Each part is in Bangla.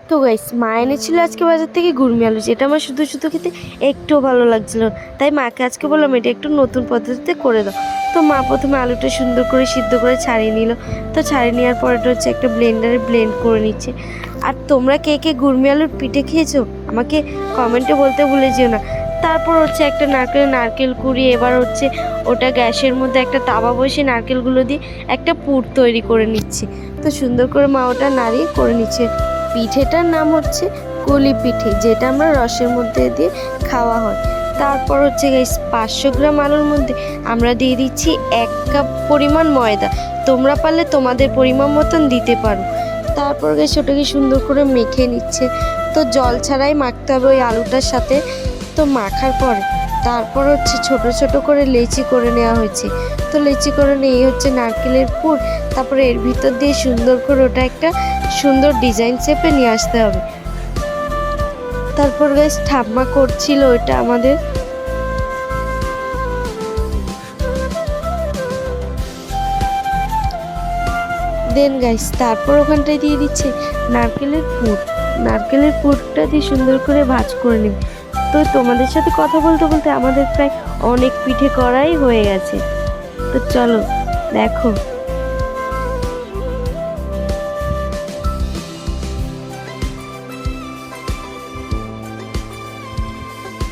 তো গাইস, মা এনেছিল আজকে বাজার থেকে গুড়মি আলু, যেটা আমার শুধু শুধু খেতে একটুও ভালো লাগছিল না। তাই মাকে আজকে বললাম এটা একটু নতুন পদ্ধতিতে করে দাও। তো মা প্রথমে আলুটা সুন্দর করে সিদ্ধ করে ছাড়িয়ে নিল। তো ছাড়িয়ে নেওয়ার পর এটা হচ্ছে একটা ব্লেন্ডারে ব্লেন্ড করে নিচ্ছে। আর তোমরা কে কে গুড়মি আলুর পিঠে খেয়েছো আমাকে কমেন্টে বলতে ভুলে যেও না। তারপর হচ্ছে একটা নারকেল কুড়িয়ে এবার হচ্ছে ওটা গ্যাসের মধ্যে একটা তাওয়া বসে নারকেলগুলো দিয়ে একটা পুর তৈরি করে নিচ্ছে। তো সুন্দর করে মা ওটা নাড়িয়ে করে নিচ্ছে। পিঠেটার নাম হচ্ছে কলি পিঠে, যেটা আমরা রসের মধ্যে দিয়ে খাওয়া হয়। তারপর হচ্ছে গাইস 500 গ্রাম আলুর মধ্যে আমরা দিয়ে দিচ্ছি 1 কাপ পরিমাণ ময়দা। তোমরা পারলে তোমাদের পরিমাণ মতন দিতে পারো। তারপর গাইস ওটাকে সুন্দর করে মেখে নিচ্ছে। তো জল ছাড়াই মাখতে হবে ওই আলুটার সাথে। তো মাখার পরে তারপর হচ্ছে ছোট ছোট করে লেচি করে নেওয়া হয়েছে। তো লেচি করে নিয়ে হচ্ছে নারকেলের পুর। তারপরে এর ভিতর দিয়ে সুন্দর করে ওটা একটা সুন্দর ডিজাইন শেপে নিয়ে আসতে হবে। তারপর গাইস ঠাম্মা করছিল ওটা আমাদের। দেন গাইস তারপর ওখানটায় দিয়ে দিচ্ছে নারকেলের পুরটা দিয়ে সুন্দর করে ভাজ করে নেবে। তো তোমাদের সাথে কথা বলতে বলতে আমাদের প্রায় অনেক পিঠে করাই হয়ে গেছে। তো চলো দেখো।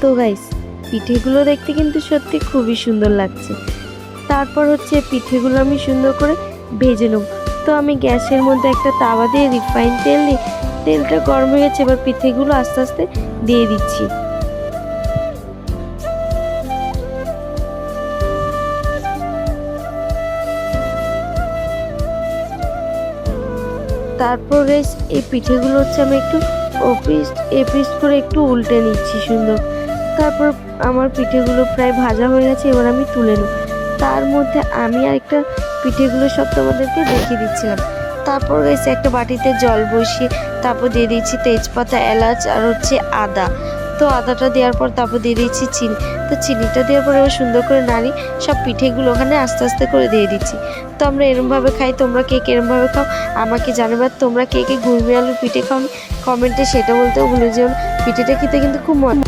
তো গাইস পিঠেগুলো দেখতে কিন্তু সত্যি খুবই সুন্দর লাগছে। তারপর হচ্ছে পিঠেগুলো আমি সুন্দর করে ভেজে নেব। তো আমি গ্যাসের মধ্যে একটা তাওয়া দিয়ে রিফাইন তেল দিয়ে, তেলটা গরম হয়ে গেছে, এবার পিঠেগুলো আস্তে আস্তে দিয়ে দিচ্ছি। তারপর গাইস এই পিঠেগুলো হচ্ছে আমি একটু এপিস করে একটু উল্টে নিচ্ছি সুন্দর। তারপর আমার পিঠেগুলো প্রায় ভাজা হয়ে গেছে, এবার আমি তুলে নেব। তার মধ্যে আমি আরেকটা পিঠেগুলো সব তোমাদেরকে দেখিয়ে দিচ্ছিলাম। তারপর গাইস একটা বাটিতে জল বসিয়ে তারপর দিয়ে দিচ্ছি তেজপাতা, এলাচ আর হচ্ছে আদা। তো আদাটা দেওয়ার পর তারপর দিয়ে দিচ্ছি চিনি। তো চিনিটা দেওয়ার পর এবার সুন্দর করে নাড়ি সব পিঠেগুলো ওখানে আস্তে আস্তে করে দিয়ে দিচ্ছি। তো আমরা এরমভাবে খাই, তোমরা কে এরমভাবে খাও আমাকে জানাবে। তোমরা কে গুড়মি আলুর পিঠে খাও কমেন্টে সেটা বলতেও ভুলে যেও না। পিঠেটা খেতে কিন্তু খুব মজা।